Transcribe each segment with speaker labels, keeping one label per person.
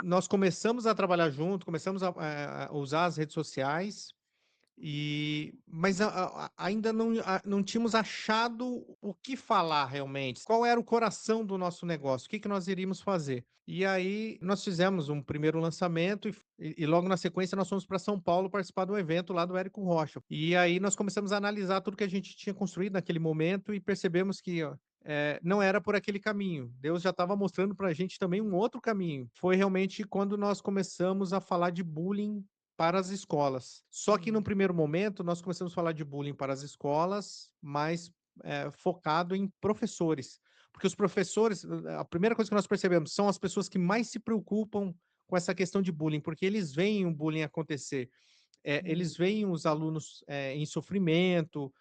Speaker 1: nós começamos a trabalhar junto, começamos a usar as redes sociais, mas ainda não tínhamos achado o que falar realmente, qual era o coração do nosso negócio, o que que nós iríamos fazer. E aí nós fizemos um primeiro lançamento e logo na sequência nós fomos para São Paulo participar de um evento lá do Érico Rocha. E aí nós começamos a analisar tudo que a gente tinha construído naquele momento e percebemos que, ó, não era por aquele caminho. Deus já estava mostrando para a gente também um outro caminho. Foi realmente quando nós começamos a falar de bullying para as escolas. Só que num
Speaker 2: Hum,
Speaker 1: primeiro momento nós começamos a falar de bullying para as escolas, mas, focado em professores, porque os professores, a primeira coisa que nós percebemos, são as pessoas que mais se preocupam com essa questão de bullying, porque eles veem o bullying acontecer, eles
Speaker 2: hum.
Speaker 1: veem os alunos, em sofrimento,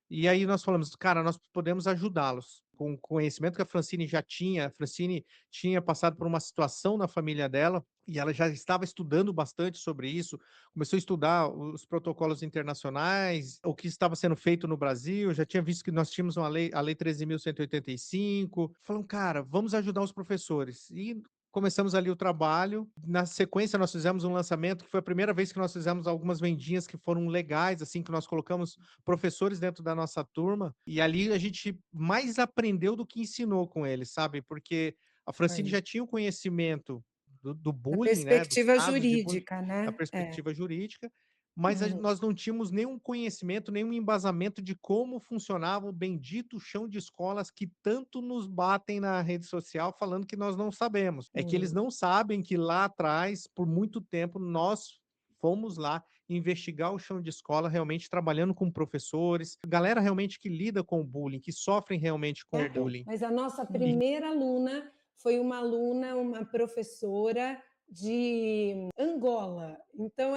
Speaker 1: e aí nós falamos: "Cara, nós podemos ajudá-los", com o conhecimento que a Francine já tinha. A Francine tinha passado por uma situação na família dela, e ela já estava estudando bastante sobre isso, começou a estudar os protocolos internacionais, o que estava sendo feito no Brasil, já tinha visto que nós tínhamos uma lei, a Lei 13.185. Falam: "Cara, vamos ajudar os professores". E começamos ali o trabalho. Na sequência, nós fizemos um lançamento, que foi a primeira vez que nós fizemos algumas vendinhas que foram legais, assim, que nós colocamos professores dentro da nossa turma, e ali a gente mais aprendeu do que ensinou com eles, sabe, porque a Francine
Speaker 2: Foi.
Speaker 1: já tinha o conhecimento do
Speaker 2: Da
Speaker 1: bullying, né, dos
Speaker 2: perspectiva
Speaker 1: casos de bullying,
Speaker 2: jurídica,
Speaker 1: da
Speaker 2: né? É.
Speaker 1: perspectiva jurídica, mas
Speaker 2: Uhum.
Speaker 1: nós não tínhamos nenhum conhecimento, nenhum embasamento de como funcionava o bendito chão de escolas que tanto nos batem na rede social falando que nós não sabemos. É que eles
Speaker 2: Hum.
Speaker 1: não sabem que lá atrás, por muito tempo, nós fomos lá investigar o chão de escola, realmente trabalhando com professores, galera realmente que lida com o bullying, que sofrem realmente com o
Speaker 2: É,
Speaker 1: bullying.
Speaker 2: mas a nossa
Speaker 1: E
Speaker 2: primeira aluna foi uma aluna, uma professora de Angola. Então,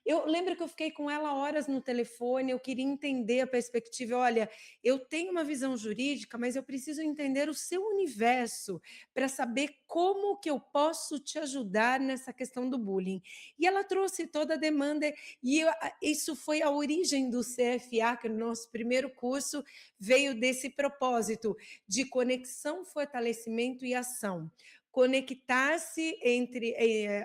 Speaker 2: eu lembro que eu fiquei com ela horas no telefone, eu queria entender a perspectiva. Olha, eu tenho uma visão jurídica, mas eu preciso entender o seu universo para saber como que eu posso te ajudar nessa questão do bullying. E ela trouxe toda a demanda, e isso foi a origem do CFA, que é o nosso primeiro curso, veio desse propósito de conexão, fortalecimento e ação. Conectar-se entre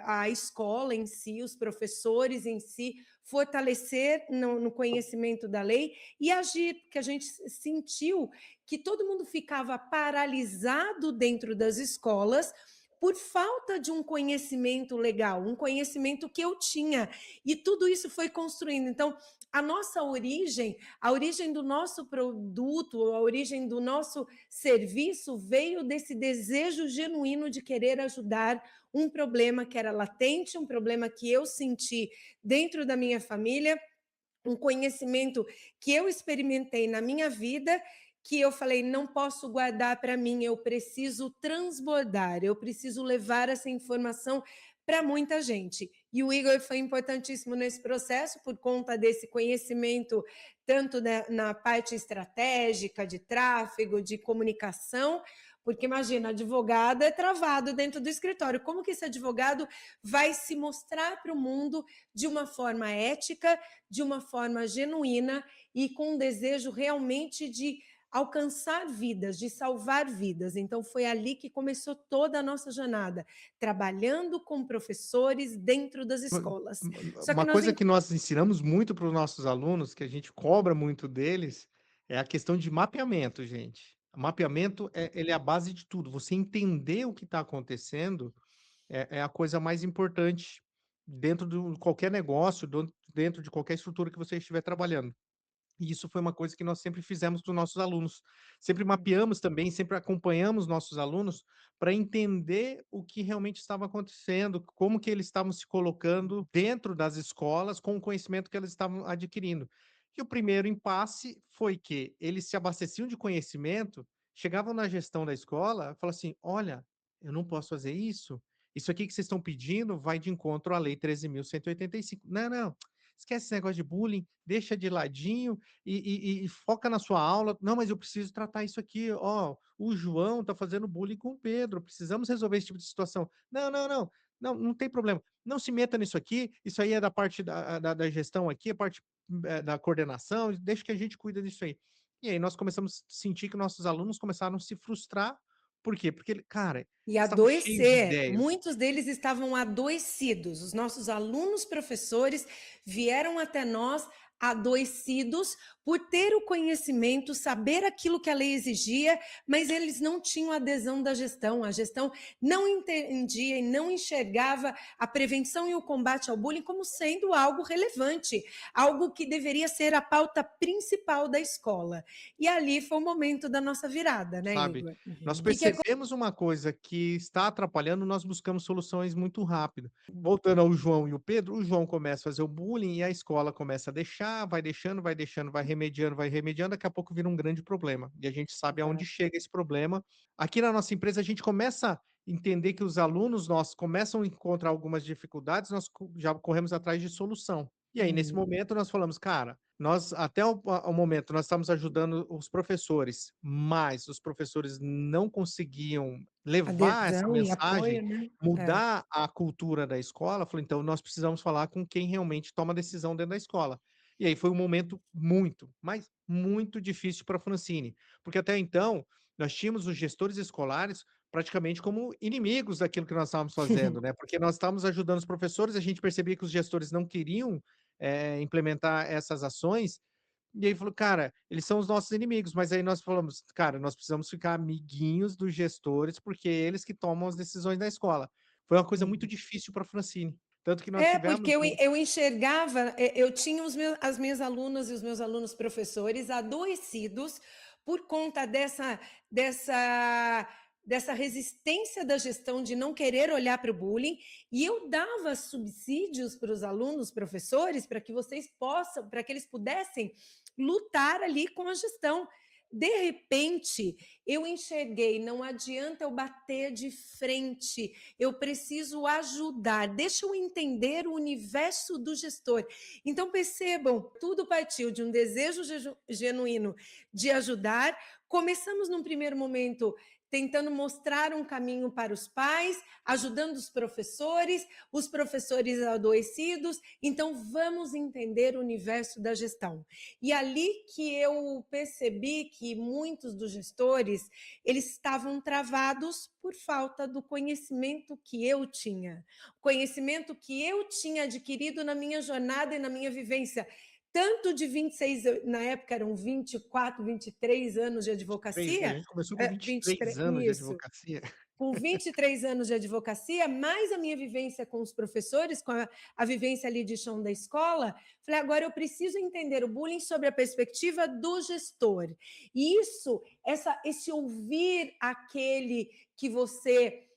Speaker 2: a escola em si, os professores em si, fortalecer no conhecimento da lei e agir, porque a gente sentiu que todo mundo ficava paralisado dentro das escolas por falta de um conhecimento legal, um conhecimento que eu tinha. E tudo isso foi construindo. Então, a origem do nosso produto, a origem do nosso serviço veio desse desejo genuíno de querer ajudar um problema que era latente, um problema que eu senti dentro da minha família, um conhecimento que eu experimentei na minha vida, que eu falei, não posso guardar para mim, eu preciso transbordar, eu preciso levar essa informação para muita gente. E o Igor foi importantíssimo nesse processo por conta desse conhecimento, tanto na parte estratégica, de tráfego, de comunicação, porque imagina, advogado é travado dentro do escritório. Como que esse advogado vai se mostrar para o mundo de uma forma ética, de uma forma genuína e com um desejo realmente de alcançar vidas, de salvar vidas? Então foi ali que começou toda a nossa jornada, trabalhando com professores dentro das escolas. Só que
Speaker 1: uma
Speaker 2: nós
Speaker 1: coisa que nós ensinamos muito para os nossos alunos, que a gente cobra muito deles, é a questão de mapeamento, gente. Mapeamento, ele é a base de tudo. Você entender o que está acontecendo é a coisa mais importante dentro de qualquer negócio, dentro de qualquer estrutura que você estiver trabalhando. E isso foi uma coisa que nós sempre fizemos com os nossos alunos. Sempre mapeamos também, sempre acompanhamos nossos alunos para entender o que realmente estava acontecendo, como que eles estavam se colocando dentro das escolas com o conhecimento que eles estavam adquirindo. E o primeiro impasse foi que eles se abasteciam de conhecimento, chegavam na gestão da escola, falavam assim: "Olha, eu não posso fazer isso. Isso aqui que vocês estão pedindo vai de encontro à lei 13.185. Não, não, esquece esse negócio de bullying, deixa de ladinho e foca na sua aula. Não, mas eu preciso tratar isso aqui. Ó, o João está fazendo bullying com o Pedro. Precisamos resolver esse tipo de situação. Não, não, não. Não, não tem problema. Não se meta nisso aqui. Isso aí é da parte da gestão aqui, a parte da coordenação. Deixa que a gente cuida disso aí. E aí nós começamos a sentir que nossos alunos começaram a se frustrar Por quê? Porque ele cara, eles
Speaker 2: E
Speaker 1: estavam cheios de
Speaker 2: adoecer,
Speaker 1: ideias.
Speaker 2: muitos deles estavam adoecidos. Os nossos alunos professores vieram até nós adoecidos por ter o conhecimento, saber aquilo que a lei exigia, mas eles não tinham adesão da gestão. A gestão não entendia e não enxergava a prevenção e o combate ao bullying como sendo algo relevante, algo que deveria ser a pauta principal da escola. E ali foi o momento da nossa virada, né,
Speaker 1: Sabe,
Speaker 2: Igor?
Speaker 1: nós
Speaker 2: O que que
Speaker 1: percebemos uma coisa que está atrapalhando, nós buscamos soluções muito rápido. Voltando ao João e o Pedro, o João começa a fazer o bullying e a escola começa a deixar, vai deixando, vai deixando, vai remediando, daqui a pouco vira um grande problema. E a gente sabe aonde chega esse problema. Aqui na nossa empresa, a gente começa a entender que os alunos nossos começam a encontrar algumas dificuldades, nós já corremos atrás de solução. E aí, nesse
Speaker 2: Hum,
Speaker 1: momento, nós falamos: "Cara, nós até o momento nós estamos ajudando os professores, mas os professores não conseguiam levar essa
Speaker 2: adesão e apoio,
Speaker 1: mensagem,
Speaker 2: né. É.
Speaker 1: mudar a cultura da escola, falou: "Então nós precisamos falar com quem realmente toma decisão dentro da escola". E aí foi um momento muito, mas muito difícil para a Francine, porque até então nós tínhamos os gestores escolares praticamente como inimigos daquilo que nós estávamos fazendo, né, porque nós estávamos ajudando os professores, a gente percebia que os gestores não queriam implementar essas ações, e aí falou: "Cara, eles são os nossos inimigos", mas aí nós falamos: "Cara, nós precisamos ficar amiguinhos dos gestores, porque é eles que tomam as decisões da escola". Foi uma coisa muito
Speaker 2: Uhum.
Speaker 1: difícil para Francine, tanto que nós
Speaker 2: É, porque
Speaker 1: tivemos
Speaker 2: eu enxergava, eu tinha as minhas alunas e os meus alunos professores adoecidos por conta dessa dessa resistência da gestão de não querer olhar para o bullying, e eu dava subsídios para os alunos professores para que eles pudessem lutar ali com a gestão. De repente, eu enxerguei, não adianta eu bater de frente, eu preciso ajudar, deixa eu entender o universo do gestor. Então, percebam, tudo partiu de um desejo genuíno de ajudar. Começamos num primeiro momento tentando mostrar um caminho para os pais, ajudando os professores adoecidos. Então, vamos entender o universo da gestão. E ali que eu percebi que muitos dos gestores eles estavam travados por falta do conhecimento que eu tinha, conhecimento que eu tinha adquirido na minha jornada e na minha vivência, tanto de 26, na época eram 24, 23 anos de
Speaker 1: 23, a
Speaker 2: advocacia,
Speaker 1: gente começou com 23
Speaker 2: 23,
Speaker 1: anos de
Speaker 2: isso,
Speaker 1: advocacia.
Speaker 2: com 23 anos de advocacia, mais a minha vivência com os professores, com a vivência ali de chão da escola, falei, agora eu preciso entender o bullying sobre a perspectiva do gestor. E esse ouvir aquele que você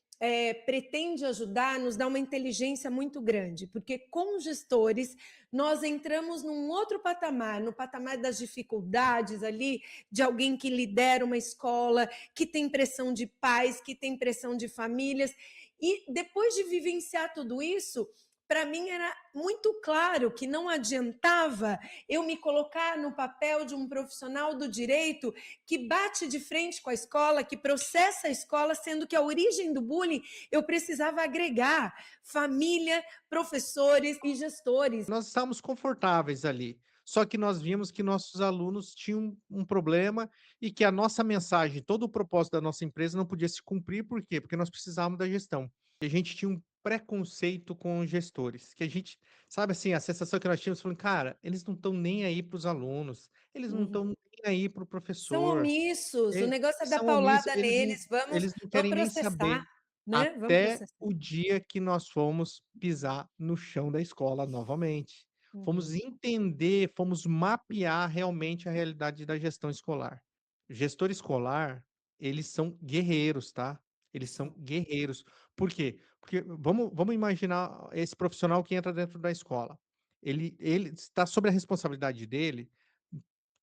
Speaker 2: pretende ajudar, nos dá uma inteligência muito grande, porque com os gestores nós entramos num outro patamar, no patamar das dificuldades ali, de alguém que lidera uma escola, que tem pressão de pais, que tem pressão de famílias. E depois de vivenciar tudo isso, para mim era muito claro que não adiantava eu me colocar no papel de um profissional do direito que bate de frente com a escola, que processa a escola, sendo que a origem do bullying eu precisava agregar família, professores e gestores.
Speaker 1: Nós estávamos confortáveis ali, só que nós vimos que nossos alunos tinham um problema e que a nossa mensagem, todo o propósito da nossa empresa não podia se cumprir, por quê? Porque nós precisávamos da gestão. E a gente tinha um preconceito com os gestores, que a gente, sabe assim, a sensação que nós tínhamos, falando, cara, eles não estão nem aí para os alunos, eles não estão
Speaker 2: Uhum.
Speaker 1: nem aí para o
Speaker 2: São
Speaker 1: professor,
Speaker 2: omissos, o negócio é dar
Speaker 1: são omissos,
Speaker 2: paulada neles,
Speaker 1: eles não
Speaker 2: vamos
Speaker 1: querem nem
Speaker 2: processar,
Speaker 1: saber.
Speaker 2: né? Vamos
Speaker 1: Até
Speaker 2: processar.
Speaker 1: o dia que nós fomos pisar no chão da escola novamente. Fomos
Speaker 2: Uhum.
Speaker 1: entender, fomos mapear realmente a realidade da gestão escolar. Gestor escolar, eles são guerreiros, tá? Eles são
Speaker 2: São.
Speaker 1: guerreiros. Por quê? Porque vamos imaginar esse profissional que entra dentro da escola. Ele está sob a responsabilidade dele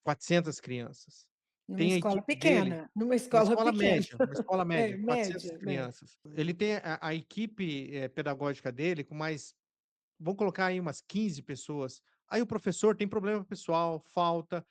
Speaker 1: 400 crianças.
Speaker 2: Numa
Speaker 1: Tem a
Speaker 2: escola
Speaker 1: equipe dele
Speaker 2: pequena, numa escola pequena.
Speaker 1: uma escola
Speaker 2: É,
Speaker 1: média, 400
Speaker 2: média, média.
Speaker 1: crianças. Ele tem a equipe, pedagógica dele com mais, vamos colocar aí umas 15 pessoas. Aí o professor tem problema pessoal, falta,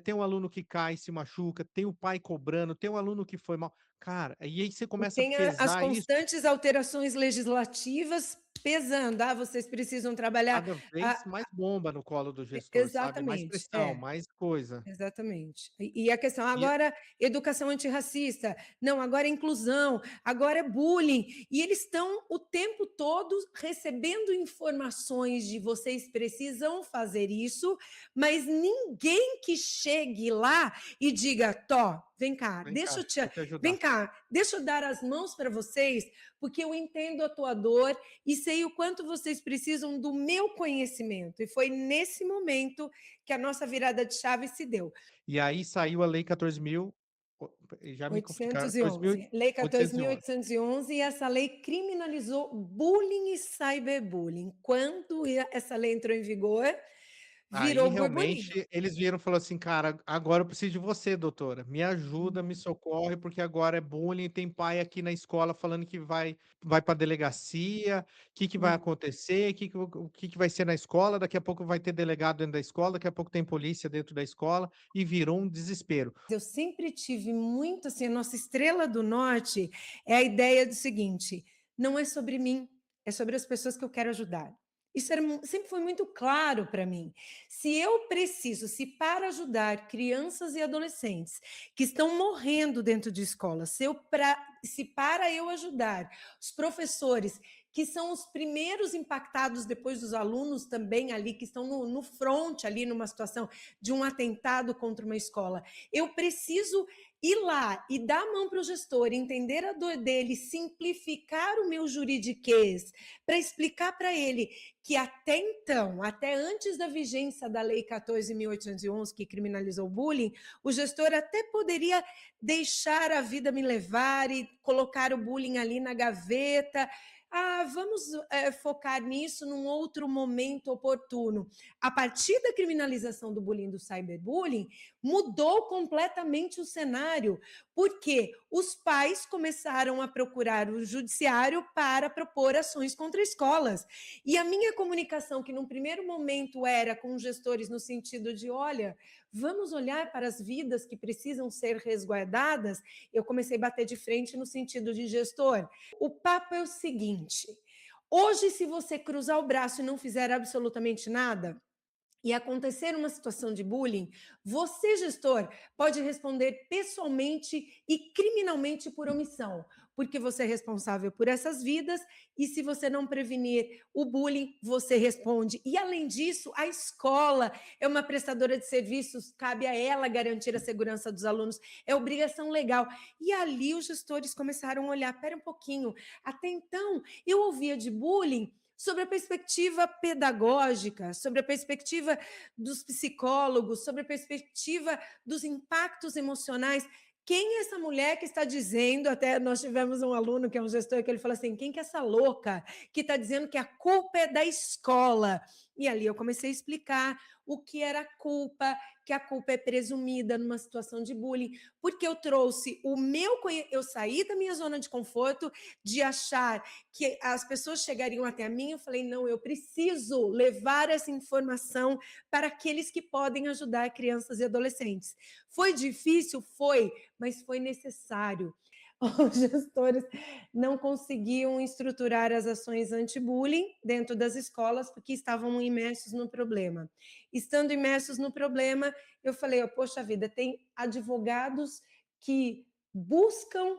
Speaker 1: tem um aluno que cai e se machuca, tem o pai cobrando, tem um aluno que foi mal. Cara, e aí você
Speaker 2: E
Speaker 1: começa a
Speaker 2: tem as
Speaker 1: pesar isso.
Speaker 2: constantes alterações legislativas pesando. "Ah, vocês precisam trabalhar",
Speaker 1: Cada
Speaker 2: ah,
Speaker 1: vez mais bomba no colo do gestor, sabe, mais
Speaker 2: exatamente,
Speaker 1: pressão,
Speaker 2: é.
Speaker 1: mais coisa.
Speaker 2: Exatamente. E a questão
Speaker 1: E
Speaker 2: agora educação antirracista, não, agora é inclusão, agora é bullying, e eles estão o tempo todo recebendo informações de vocês precisam fazer isso, mas ninguém que chegue lá e diga: "Tó,
Speaker 1: vem cá, vou te
Speaker 2: vem
Speaker 1: ajudar.
Speaker 2: cá, deixa eu dar as mãos para vocês, porque eu entendo a tua dor e sei o quanto vocês precisam do meu conhecimento". E foi nesse momento que a nossa virada de chave se deu.
Speaker 1: E aí saiu a lei 14.000, o já me confu
Speaker 2: 811, Lei
Speaker 1: 14.811.
Speaker 2: 14.811, e essa lei criminalizou bullying e cyberbullying. Quando essa lei entrou em vigor,
Speaker 1: Aí
Speaker 2: virou burburinho.
Speaker 1: realmente eles vieram e falou assim: "Cara, agora eu preciso de você doutora, me ajuda, me socorre, porque agora é bullying, tem pai aqui na escola falando que vai pra delegacia, que vai
Speaker 2: Hum.
Speaker 1: acontecer, que vai ser na escola, daqui a pouco vai ter delegado dentro da escola, daqui a pouco tem polícia dentro da escola", e virou um desespero.
Speaker 2: Eu sempre tive muito assim, a nossa estrela do norte é a ideia do seguinte: não é sobre mim, é sobre as pessoas que eu quero ajudar. Isso sempre foi muito claro para mim. Se eu preciso, se para ajudar crianças e adolescentes que estão morrendo dentro de escola, se para eu ajudar os professores que são os primeiros impactados depois dos alunos também ali, que estão no front ali numa situação de um atentado contra uma escola, eu preciso ir lá e dar a mão para o gestor, entender a dor dele, simplificar o meu juridiquês, para explicar para ele que até então, até antes da vigência da Lei 14.811, que criminalizou o bullying, o gestor até poderia deixar a vida me levar e colocar o bullying ali na gaveta. Ah, vamos focar nisso num outro momento oportuno. A partir da criminalização do bullying, do cyberbullying, mudou completamente o cenário, porque os pais começaram a procurar o judiciário para propor ações contra escolas. E a minha comunicação, que num primeiro momento era com os gestores no sentido de, olha, vamos olhar para as vidas que precisam ser resguardadas, eu comecei a bater de frente no sentido de gestor. O papo é o seguinte: hoje, se você cruzar o braço e não fizer absolutamente nada, e acontecer uma situação de bullying, você, gestor, pode responder pessoalmente e criminalmente por omissão, porque você é responsável por essas vidas e se você não prevenir o bullying, você responde. E além disso, a escola é uma prestadora de serviços, cabe a ela garantir a segurança dos alunos, é obrigação legal. E ali os gestores começaram a olhar, espera um pouquinho, até então eu ouvia de bullying sobre a perspectiva pedagógica, sobre a perspectiva dos psicólogos, sobre a perspectiva dos impactos emocionais. Quem é essa mulher que está dizendo, até nós tivemos um aluno que é um gestor que ele falou assim, quem que é essa louca que está dizendo que a culpa é da escola? E ali eu comecei a explicar o que era culpa, que a culpa é presumida numa situação de bullying, porque eu trouxe eu saí da minha zona de conforto, de achar que as pessoas chegariam até mim, eu falei: "Não, eu preciso levar essa informação para aqueles que podem ajudar crianças e adolescentes". Foi difícil? Foi, mas foi necessário. Os gestores não conseguiam estruturar as ações anti-bullying dentro das escolas, porque estavam imersos no problema. Estando imersos no problema, eu falei: "Ó, poxa vida, tem advogados que buscam,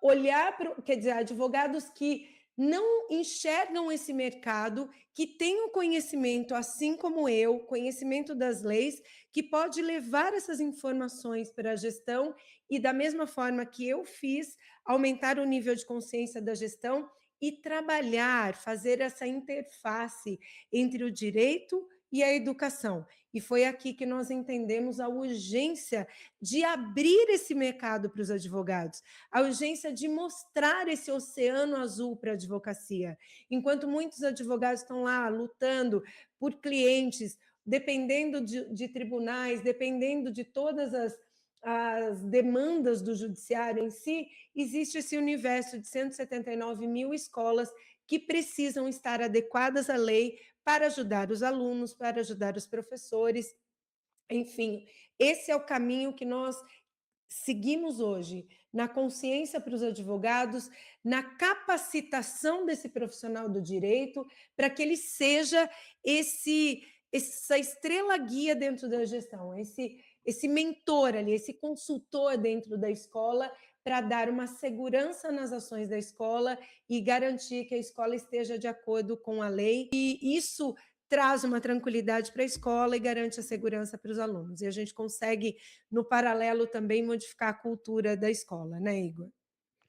Speaker 2: olhar para quer dizer, advogados que não enxergam esse mercado, que têm o conhecimento, assim como eu, conhecimento das leis, que pode levar essas informações para a gestão e, da mesma forma que eu fiz, aumentar o nível de consciência da gestão e trabalhar, fazer essa interface entre o direito e a educação. E foi aqui que nós entendemos a urgência de abrir esse mercado para os advogados, a urgência de mostrar esse oceano azul para a advocacia. Enquanto muitos advogados estão lá lutando por clientes, dependendo de tribunais, dependendo de todas as demandas do judiciário em si, existe esse universo de 179 mil escolas que precisam estar adequadas à lei para ajudar os alunos, para ajudar os professores, enfim, esse é o caminho que nós seguimos hoje na consciência para os advogados, na capacitação desse profissional do direito, para que ele seja essa estrela guia dentro da gestão, esse mentor ali, esse consultor dentro da escola, para dar uma segurança nas ações da escola e garantir que a escola esteja de acordo com a lei. E isso traz uma tranquilidade para a escola e garante a segurança para os alunos. E a gente consegue, no paralelo, também modificar a cultura da escola, né, Igor?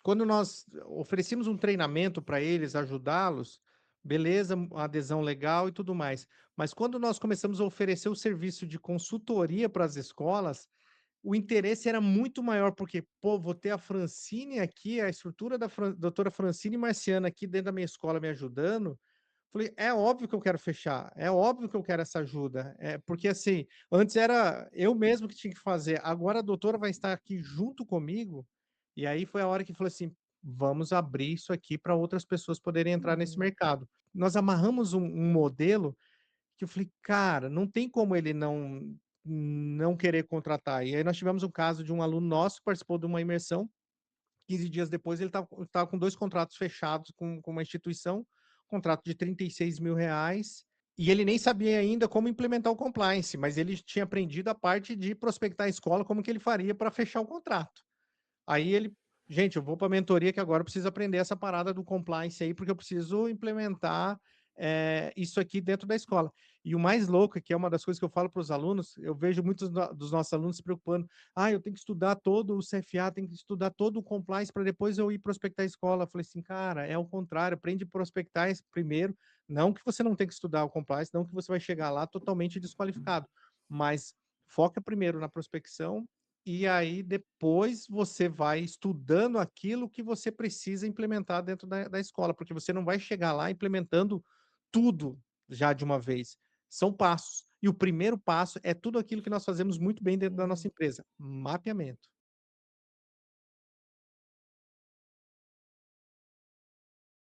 Speaker 1: Quando nós oferecemos um treinamento para eles, ajudá-los, beleza, adesão legal e tudo mais. Mas quando nós começamos a oferecer o serviço de consultoria para as escolas, o interesse era muito maior, porque, pô, vou ter a Francine aqui, a estrutura da doutora Francine Marciana aqui dentro da minha escola me ajudando. Falei: "É óbvio que eu quero fechar, é óbvio que eu quero essa ajuda". Porque, assim, antes era eu mesmo que tinha que fazer, agora a doutora vai estar aqui junto comigo, e aí foi a hora que falou assim: "Vamos abrir isso aqui para outras pessoas poderem entrar nesse
Speaker 2: Uhum,
Speaker 1: mercado". Nós amarramos um modelo que eu falei: "Cara, não tem como ele não querer contratar". E aí nós tivemos um caso de um aluno nosso que participou de uma imersão, 15 dias depois ele estava com 2 contratos fechados com uma instituição, contrato de R$ 36.000, e ele nem sabia ainda como implementar o compliance, mas ele tinha aprendido a parte de prospectar a escola, como que ele faria para fechar o contrato. Aí ele: "Gente, eu vou para a mentoria que agora eu preciso aprender essa parada do compliance aí, porque eu preciso implementar, isso aqui dentro da escola". E o mais louco é que é uma das coisas que eu falo para os alunos, eu vejo muitos dos nossos alunos se preocupando: "Ah, eu tenho que estudar todo o CFA, tenho que estudar todo o compliance para depois eu ir prospectar a escola". Eu falei assim: "Cara, é o contrário, aprende a prospectar primeiro, não que você não tem que estudar o compliance, não que você vai chegar lá totalmente desqualificado, mas foca primeiro na prospecção e aí depois você vai estudando aquilo que você precisa implementar dentro da escola, porque você não vai chegar lá implementando tudo já de uma vez. São passos. E o primeiro passo é tudo aquilo que nós fazemos muito bem dentro da nossa
Speaker 2: uhum.
Speaker 1: empresa: mapeamento.